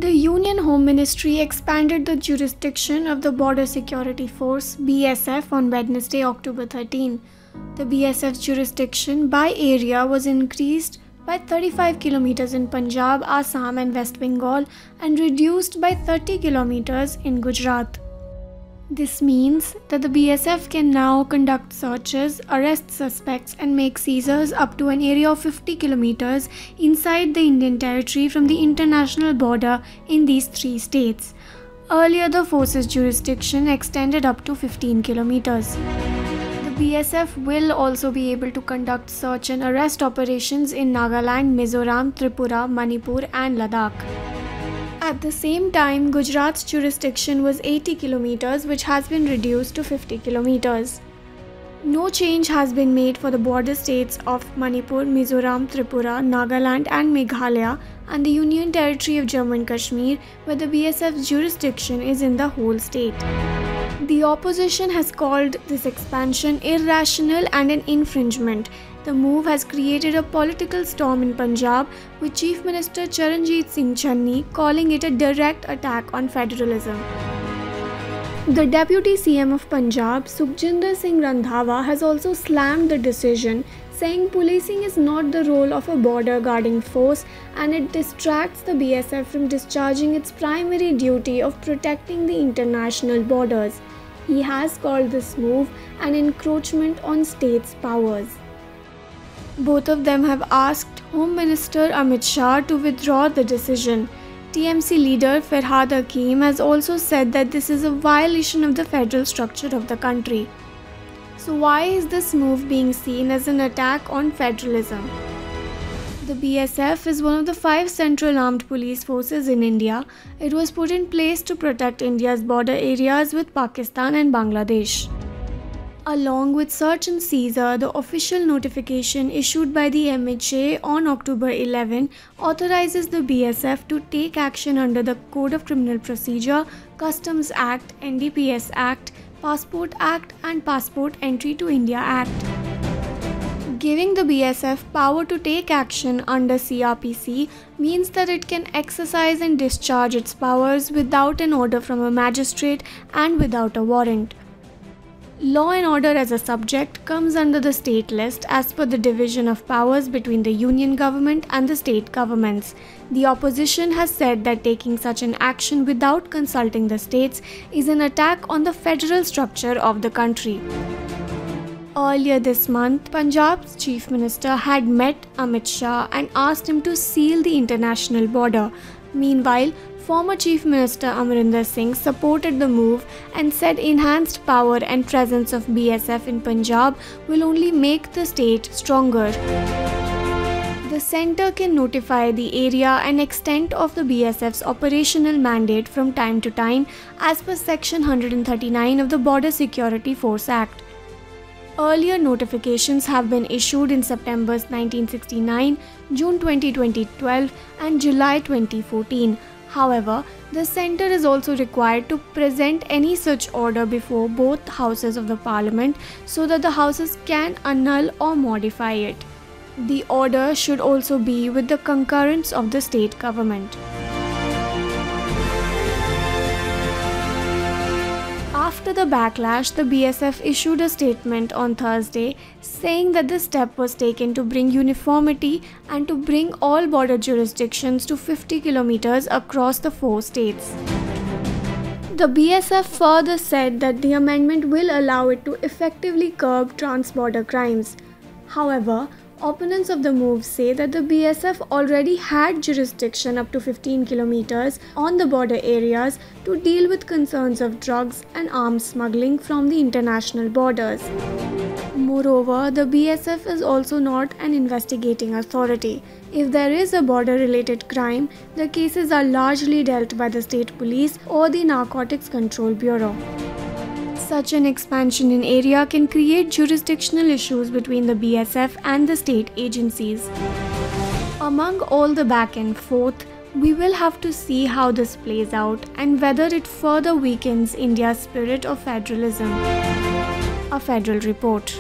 The Union Home Ministry expanded the jurisdiction of the Border Security Force (BSF) on Wednesday, October 13. The BSF's jurisdiction by area was increased by 35 kilometers in Punjab, Assam and West Bengal and reduced by 30 kilometers in Gujarat. This means that the BSF can now conduct searches, arrest suspects and make seizures up to an area of 50 kilometers inside the Indian territory from the international border in these three states. Earlier, the force's jurisdiction extended up to 15 kilometers. The BSF will also be able to conduct search and arrest operations in Nagaland, Mizoram, Tripura, Manipur and Ladakh. At the same time, Gujarat's jurisdiction was 80 kilometers, which has been reduced to 50 kilometers. No change has been made for the border states of Manipur, Mizoram, Tripura, Nagaland and Meghalaya and the Union Territory of Jammu and Kashmir, where the BSF's jurisdiction is in the whole state. The opposition has called this expansion irrational and an infringement. The move has created a political storm in Punjab, with Chief Minister Charanjit Singh Channi calling it a direct attack on federalism. The Deputy CM of Punjab, Sukhjinder Singh Randhawa, has also slammed the decision, saying policing is not the role of a border guarding force and it distracts the BSF from discharging its primary duty of protecting the international borders. He has called this move an encroachment on states' powers. Both of them have asked Home Minister Amit Shah to withdraw the decision. TMC leader Farhad Hakim has also said that this is a violation of the federal structure of the country. So why is this move being seen as an attack on federalism? The BSF is one of the 5 central armed police forces in India. It was put in place to protect India's border areas with Pakistan and Bangladesh. Along with search and seizure, the official notification issued by the MHA on October 11 authorizes the BSF to take action under the Code of Criminal Procedure, Customs Act, NDPS Act, Passport Act and Passport Entry to India Act. Giving the BSF power to take action under CRPC means that it can exercise and discharge its powers without an order from a magistrate and without a warrant. Law and order as a subject comes under the state list as per the division of powers between the union government and the state governments. The opposition has said that taking such an action without consulting the states is an attack on the federal structure of the country. Earlier this month, Punjab's Chief Minister had met Amit Shah and asked him to seal the international border. Meanwhile, former Chief Minister Amarinder Singh supported the move and said enhanced power and presence of BSF in Punjab will only make the state stronger. The centre can notify the area and extent of the BSF's operational mandate from time to time as per Section 139 of the Border Security Force Act. Earlier notifications have been issued in September 1969, June 2012 and July 2014. However, the centre is also required to present any such order before both houses of the parliament so that the houses can annul or modify it. The order should also be with the concurrence of the state government. After the backlash, the BSF issued a statement on Thursday saying that the step was taken to bring uniformity and to bring all border jurisdictions to 50 kilometers across the 4 states. The BSF further said that the amendment will allow it to effectively curb trans-border crimes. However, opponents of the move say that the BSF already had jurisdiction up to 15 kilometers on the border areas to deal with concerns of drugs and arms smuggling from the international borders. Moreover, the BSF is also not an investigating authority. If there is a border-related crime, the cases are largely dealt by the state police or the Narcotics Control Bureau. Such an expansion in area can create jurisdictional issues between the BSF and the state agencies. Among all the back and forth, we will have to see how this plays out and whether it further weakens India's spirit of federalism. A Federal Report.